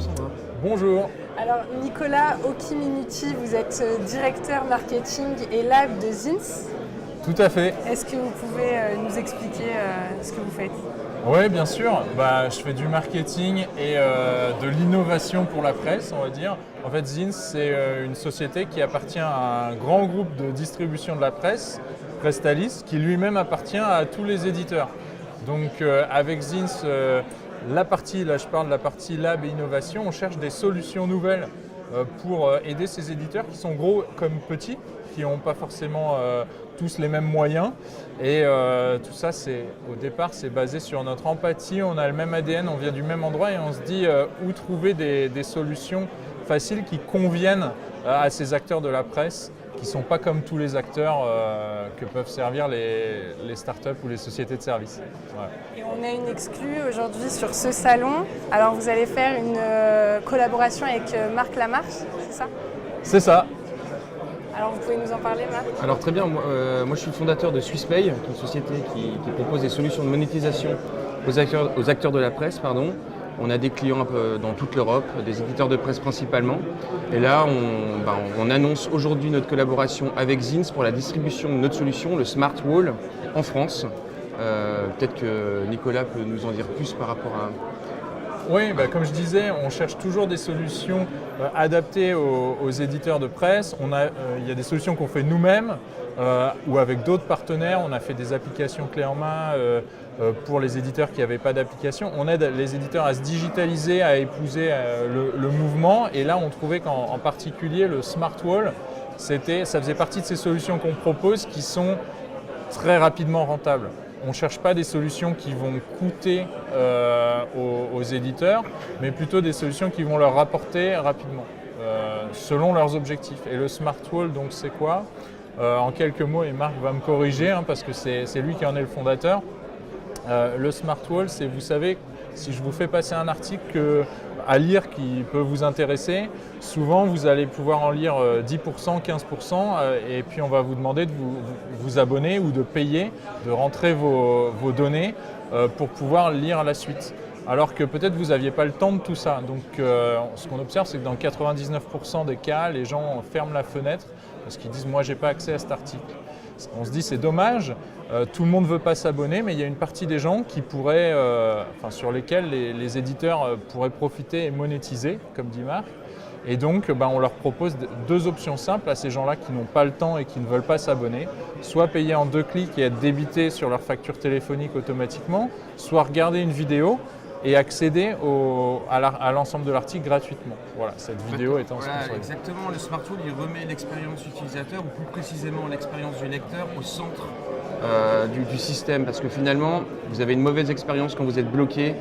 Sandra. Bonjour. Alors Nicolas Okiminuti, vous êtes directeur marketing et lab de Zins. Tout à fait. Est-ce que vous pouvez nous expliquer ce que vous faites? Oui, bien sûr. Je fais du marketing et de l'innovation pour la presse, on va dire. En fait, Zins, c'est une société qui appartient à un grand groupe de distribution de la presse, Prestalis, qui lui-même appartient à tous les éditeurs. Donc avec Zins, là je parle de la partie lab et innovation, on cherche des solutions nouvelles pour aider ces éditeurs qui sont gros comme petits, qui n'ont pas forcément tous les mêmes moyens. Et tout ça, au départ, c'est basé sur notre empathie, on a le même ADN, on vient du même endroit et on se dit où trouver des solutions faciles qui conviennent à ces acteurs de la presse, qui ne sont pas comme tous les acteurs que peuvent servir les startups ou les sociétés de services. Ouais. Et on a une exclue aujourd'hui sur ce salon. Alors vous allez faire une collaboration avec Marc Lamarche, c'est ça? C'est ça. Alors vous pouvez nous en parler, Marc? Alors très bien, moi je suis le fondateur de SwissPay, qui est une société qui propose des solutions de monétisation aux acteurs de la presse. On a des clients un peu dans toute l'Europe, des éditeurs de presse principalement. Et là, on annonce aujourd'hui notre collaboration avec Zins pour la distribution de notre solution, le Smart Wall, en France. Peut-être que Nicolas peut nous en dire plus par rapport à... Oui, comme je disais, on cherche toujours des solutions adaptées aux éditeurs de presse. Il y a des solutions qu'on fait nous-mêmes ou avec d'autres partenaires. On a fait des applications clés en main pour les éditeurs qui n'avaient pas d'application. On aide les éditeurs à se digitaliser, à épouser le mouvement. Et là, on trouvait qu'en particulier, le Smart Wall, ça faisait partie de ces solutions qu'on propose qui sont très rapidement rentables. On ne cherche pas des solutions qui vont coûter aux éditeurs, mais plutôt des solutions qui vont leur rapporter rapidement, selon leurs objectifs. Et le Smart Wall, donc, c'est quoi? En quelques mots, et Marc va me corriger, parce que c'est lui qui en est le fondateur. Le Smart Wall, c'est, vous savez, si je vous fais passer un article à lire qui peut vous intéresser, souvent vous allez pouvoir en lire 10%, 15%, et puis on va vous demander de vous abonner ou de payer, de rentrer vos données pour pouvoir lire la suite. Alors que peut-être vous n'aviez pas le temps de tout ça. Donc ce qu'on observe, c'est que dans 99% des cas, les gens ferment la fenêtre parce qu'ils disent « moi, je n'ai pas accès à cet article ». On se dit c'est dommage, tout le monde ne veut pas s'abonner, mais il y a une partie des gens qui pourraient, sur lesquels les éditeurs pourraient profiter et monétiser, comme dit Marc. Et donc on leur propose deux options simples à ces gens-là qui n'ont pas le temps et qui ne veulent pas s'abonner, soit payer en 2 clics et être débités sur leur facture téléphonique automatiquement, soit regarder une vidéo et accéder à l'ensemble de l'article gratuitement. Voilà, cette vidéo étant sponsorisée. Exactement, le Smart Wall, il remet l'expérience utilisateur, ou plus précisément l'expérience du lecteur, au centre du système. Parce que finalement, vous avez une mauvaise expérience quand vous êtes bloqué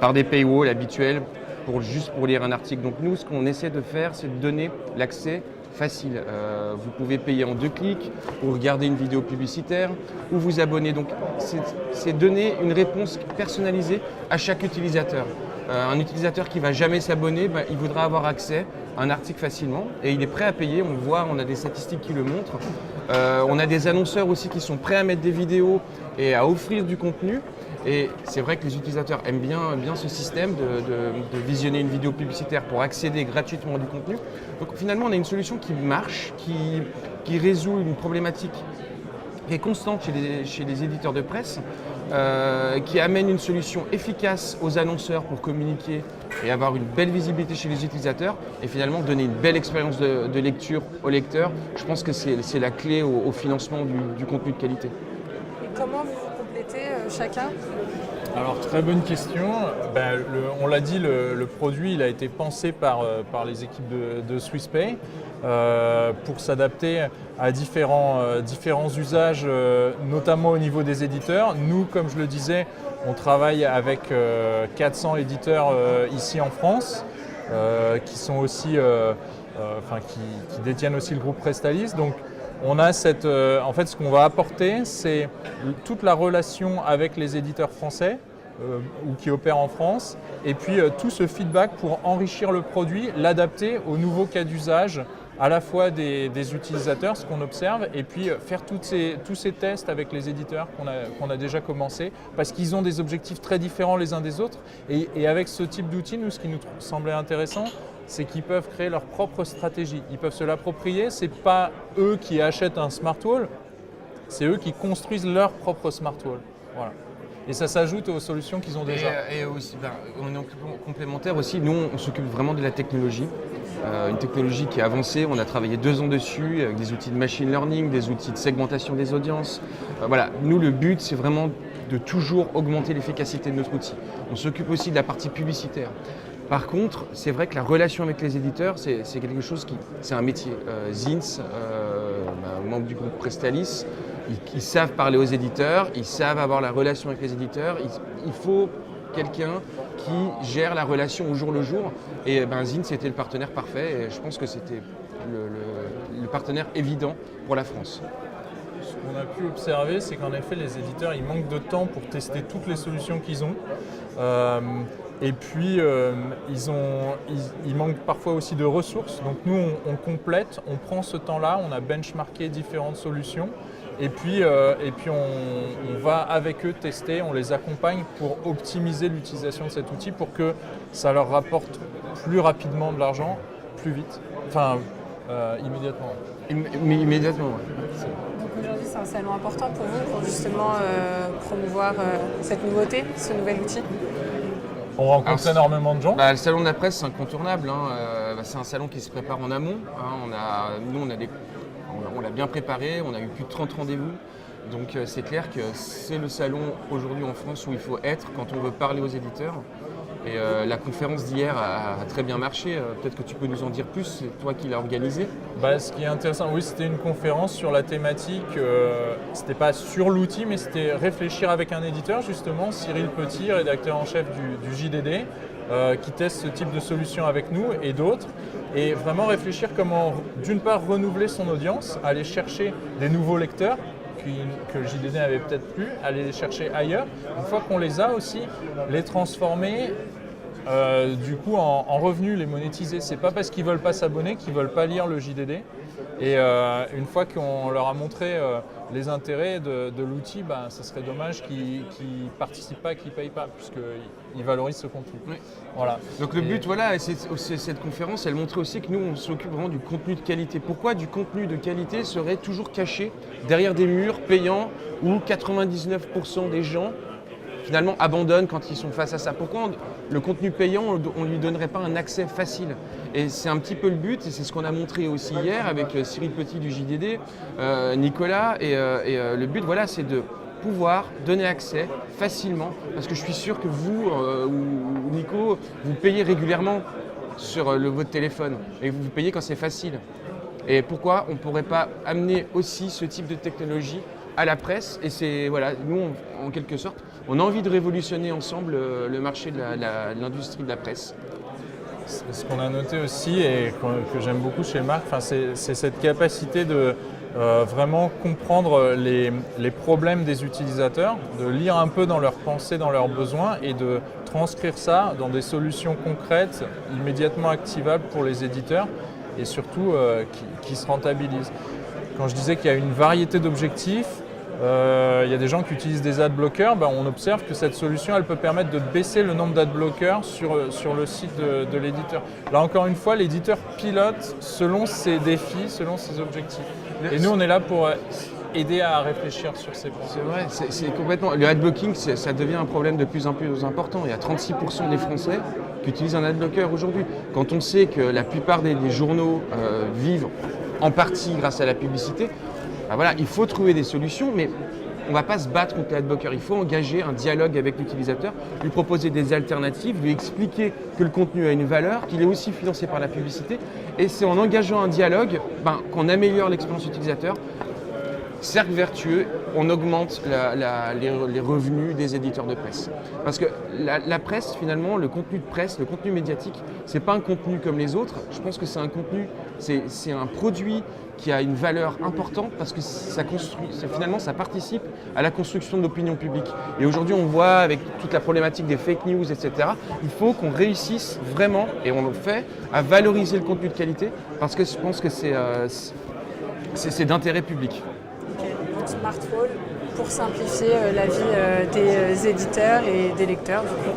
par des paywalls habituels juste pour lire un article. Donc nous, ce qu'on essaie de faire, c'est de donner l'accès facile. Vous pouvez payer en 2 clics ou regarder une vidéo publicitaire ou vous abonner. Donc c'est donner une réponse personnalisée à chaque utilisateur. Un utilisateur qui ne va jamais s'abonner, il voudra avoir accès à un article facilement et il est prêt à payer. On a des statistiques qui le montrent. On a des annonceurs aussi qui sont prêts à mettre des vidéos et à offrir du contenu. Et c'est vrai que les utilisateurs aiment bien ce système de visionner une vidéo publicitaire pour accéder gratuitement à du contenu. Donc finalement, on a une solution qui marche, qui résout une problématique qui est constante chez les éditeurs de presse, qui amène une solution efficace aux annonceurs pour communiquer et avoir une belle visibilité chez les utilisateurs et finalement donner une belle expérience de lecture aux lecteurs. Je pense que c'est la clé au financement du contenu de qualité. Et comment vous complétez chacun? Alors très bonne question. On l'a dit, le produit il a été pensé par les équipes de SwissPay pour s'adapter à différents usages, notamment au niveau des éditeurs. Nous, comme je le disais, on travaille avec 400 éditeurs ici en France qui sont aussi, qui détiennent aussi le groupe Prestalis. Donc, on a en fait, ce qu'on va apporter, c'est toute la relation avec les éditeurs français ou qui opèrent en France, et puis tout ce feedback pour enrichir le produit, l'adapter aux nouveaux cas d'usage à la fois des utilisateurs, ce qu'on observe, et puis faire tous ces tests avec les éditeurs qu'on a déjà commencé, parce qu'ils ont des objectifs très différents les uns des autres. Et avec ce type d'outils, nous, ce qui nous semblait intéressant, c'est qu'ils peuvent créer leur propre stratégie. Ils peuvent se l'approprier. Ce n'est pas eux qui achètent un smart wall, c'est eux qui construisent leur propre smart wall. Voilà. Et ça s'ajoute aux solutions qu'ils ont déjà. Et aussi, on est complémentaire aussi. Nous, on s'occupe vraiment de la technologie. Une technologie qui est avancée. On a travaillé 2 ans dessus avec des outils de machine learning, des outils de segmentation des audiences. Voilà. Nous, le but, c'est vraiment de toujours augmenter l'efficacité de notre outil. On s'occupe aussi de la partie publicitaire. Par contre, c'est vrai que la relation avec les éditeurs, c'est quelque chose c'est un métier. Zins, membre du groupe Prestalis, ils savent parler aux éditeurs, ils savent avoir la relation avec les éditeurs. Il faut quelqu'un qui gère la relation au jour le jour. Et Zins était le partenaire parfait et je pense que c'était le partenaire évident pour la France. Ce qu'on a pu observer, c'est qu'en effet, les éditeurs, ils manquent de temps pour tester toutes les solutions qu'ils ont. Et puis, ils manquent parfois aussi de ressources. Donc nous, on complète, on prend ce temps-là, on a benchmarké différentes solutions. Et puis on va avec eux tester, on les accompagne pour optimiser l'utilisation de cet outil pour que ça leur rapporte plus rapidement de l'argent, plus vite, immédiatement. Immédiatement, ouais. Donc aujourd'hui, c'est un salon important pour vous pour justement promouvoir cette nouveauté, ce nouvel outil. On rencontre énormément de gens. Le salon de la presse, c'est incontournable. C'est un salon qui se prépare en amont. On l'a bien préparé, on a eu plus de 30 rendez-vous. Donc c'est clair que c'est le salon aujourd'hui en France où il faut être quand on veut parler aux éditeurs. Et la conférence d'hier a très bien marché. Peut-être que tu peux nous en dire plus, c'est toi qui l'as organisée. Ce qui est intéressant, oui, c'était une conférence sur la thématique, c'était pas sur l'outil, mais c'était réfléchir avec un éditeur, justement, Cyril Petit, rédacteur en chef du JDD, qui teste ce type de solution avec nous et d'autres. Et vraiment réfléchir comment, d'une part, renouveler son audience, aller chercher des nouveaux lecteurs, que le JDD n'avait peut-être plus, aller les chercher ailleurs. Une fois qu'on les a aussi, les transformer du coup en revenus, les monétiser. C'est pas parce qu'ils veulent pas s'abonner qu'ils veulent pas lire le JDD. Et une fois qu'on leur a montré les intérêts de l'outil, ce serait dommage qu'ils ne participent pas, qu'ils ne payent pas, puisqu'ils valorisent ce contenu. Oui. Voilà. Donc le but, cette conférence, elle montrait aussi que nous, on s'occupe vraiment du contenu de qualité. Pourquoi du contenu de qualité serait toujours caché derrière des murs payants où 99% des gens finalement abandonnent quand ils sont face à ça? Pourquoi le contenu payant, on ne lui donnerait pas un accès facile? Et c'est un petit peu le but, et c'est ce qu'on a montré aussi hier avec Cyril Petit du JDD, Nicolas, et le but, c'est de pouvoir donner accès facilement, parce que je suis sûr que vous, ou Nico, vous payez régulièrement sur votre téléphone, et vous payez quand c'est facile. Et pourquoi on ne pourrait pas amener aussi ce type de technologie à la presse? Et nous, en quelque sorte, on a envie de révolutionner ensemble le marché de l'industrie de la presse. Ce qu'on a noté aussi et que j'aime beaucoup chez Marc, c'est cette capacité de vraiment comprendre les problèmes des utilisateurs, de lire un peu dans leurs pensées, dans leurs besoins et de transcrire ça dans des solutions concrètes, immédiatement activables pour les éditeurs et surtout qui se rentabilisent. Quand je disais qu'il y a une variété d'objectifs, il y a des gens qui utilisent des adblockers, on observe que cette solution elle peut permettre de baisser le nombre d'adblockers sur le site de l'éditeur. Là encore une fois, l'éditeur pilote selon ses défis, selon ses objectifs. Et nous on est là pour aider à réfléchir sur ces points. C'est vrai, c'est complètement. Le adblocking, ça devient un problème de plus en plus important. Il y a 36% des Français qui utilisent un adblocker aujourd'hui. Quand on sait que la plupart des journaux vivent en partie grâce à la publicité, il faut trouver des solutions, mais on ne va pas se battre contre l'adblocker. Il faut engager un dialogue avec l'utilisateur, lui proposer des alternatives, lui expliquer que le contenu a une valeur, qu'il est aussi financé par la publicité. Et c'est en engageant un dialogue qu'on améliore l'expérience utilisateur. Cercle vertueux, on augmente les revenus des éditeurs de presse. Parce que la presse, finalement, le contenu de presse, le contenu médiatique, c'est pas un contenu comme les autres. Je pense que c'est un contenu c'est un produit qui a une valeur importante parce que finalement ça participe à la construction de l'opinion publique. Et aujourd'hui on voit avec toute la problématique des fake news, etc., il faut qu'on réussisse vraiment, et on le fait, à valoriser le contenu de qualité parce que je pense que c'est d'intérêt public. Ok, donc Smartwall pour simplifier la vie des éditeurs et des lecteurs du coup.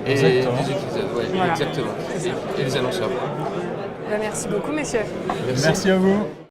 Et Exactement. des utilisateurs, ouais, Voilà. exactement. Et des annonceurs. Merci beaucoup messieurs. Merci à vous.